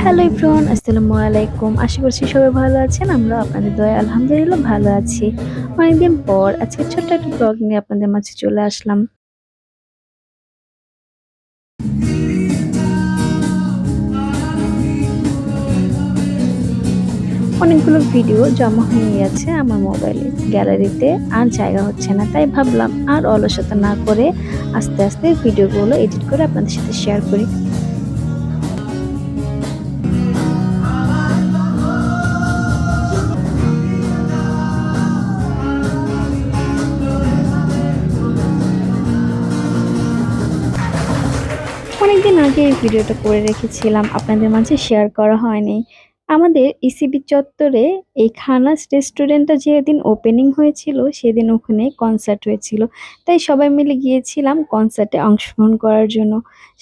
Hello everyone, আসসালামু আলাইকুম। আশা করছি সবাই ভালো আছেন। আমরা আপনাদের দয়ায় আলহামদুলিল্লাহ ভালো আছি। অনেকদিন পর আজকে ছোট্ট একটা ব্লগ নিয়ে আপনাদের মাঝে চলে আসলাম। অনেকগুলো ভিডিও জমা হয়ে গেছে আমার মোবাইলে, গ্যালারিতে আর জায়গা হচ্ছে না। তাই ভাবলাম আর অলসতা না করে আস্তে আস্তে ভিডিওগুলো এডিট করে আপনাদের সাথে শেয়ার করি। অনেকদিন আগে এই ভিডিওটা করে রেখেছিলাম, আপনাদের মাঝে শেয়ার করা হয়নি। আমাদের ইসিবি চত্বরে এই খানাস রেস্টুরেন্টটা যেদিন ওপেনিং হয়েছিল সেদিন ওখানে কনসার্ট হয়েছিল। তাই সবাই মিলে গিয়েছিলাম কনসার্টে অংশগ্রহণ করার জন্য।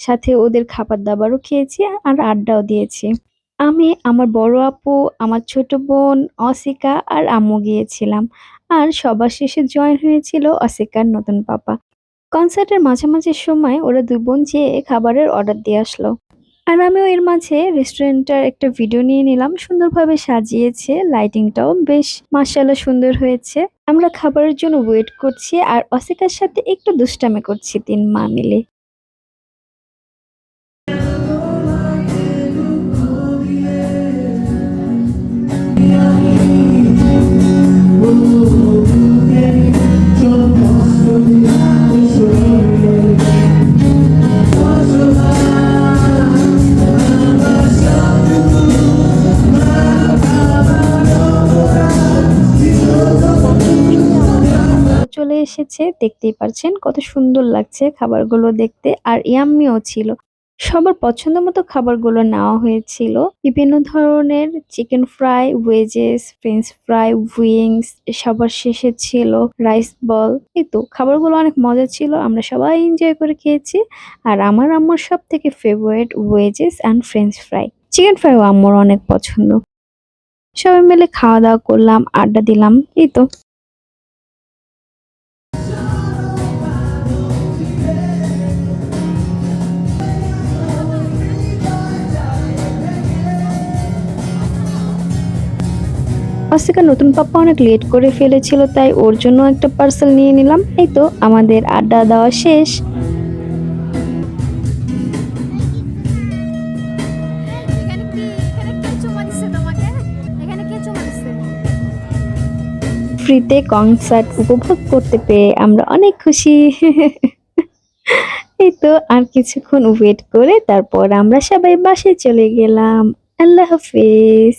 সাথে ওদের খাবার দাবারও খেয়েছি আর আড্ডাও দিয়েছি। আমি, আমার বড় আপু, আমার ছোট বোন অসিকা আর আম্মু গিয়েছিলাম। আর সবার শেষে জয়েন হয়েছিল অসিকার নতুন পাপা। কনসার্টের মাঝামাঝি সময় ওরা ২ বোন যেয়ে খাবারের অর্ডার দিয়ে আসলো। আর আমিও এর মাঝে রেস্টুরেন্টটার একটা ভিডিও নিয়ে নিলাম। সুন্দরভাবে সাজিয়েছে, লাইটিংটাও বেশ মাশাআল্লাহ সুন্দর হয়েছে। আমরা খাবারের জন্য ওয়েট করছি আর অসিকার সাথে একটু দুষ্টামি করছি ৩ মা মিলে। চলে এসেছে, দেখতেই পারছেন কত সুন্দর লাগছে খাবারগুলো দেখতে আর ইয়াম্মিও ছিল। সবার পছন্দ মতো খাবারগুলো নেওয়া হয়েছিল। বিভিন্ন ধরনের chicken fry, wedges, French fry, wings, সবার শেষে ছিল রাইস বল। এই তো খাবারগুলো অনেক মজা ছিল, আমরা সবাই এনজয় করে খেয়েছি। আর আমার আম্মুর সব থেকে favourite wedges and French fry. Chicken ফ্রাইও আম্মুর অনেক পছন্দ। সবাই মিলে খাওয়া দাওয়া করলাম, আড্ডা দিলাম, এই তো। অস্তিকার নতুন পাপ্পা অনেক লেট করে ফেলেছিল, তাই ওর জন্য একটা পার্সেল নিয়ে নিলাম। এই তো আমাদের আড্ডা দেওয়া শেষ। ফ্রিতে কনসার্ট উপভোগ করতে পেরে আমরা অনেক খুশি। এই তো আর কিছুক্ষণ ওয়েট করে তারপর আমরা সবাই বাসায় চলে গেলাম। আল্লাহ হাফেজ।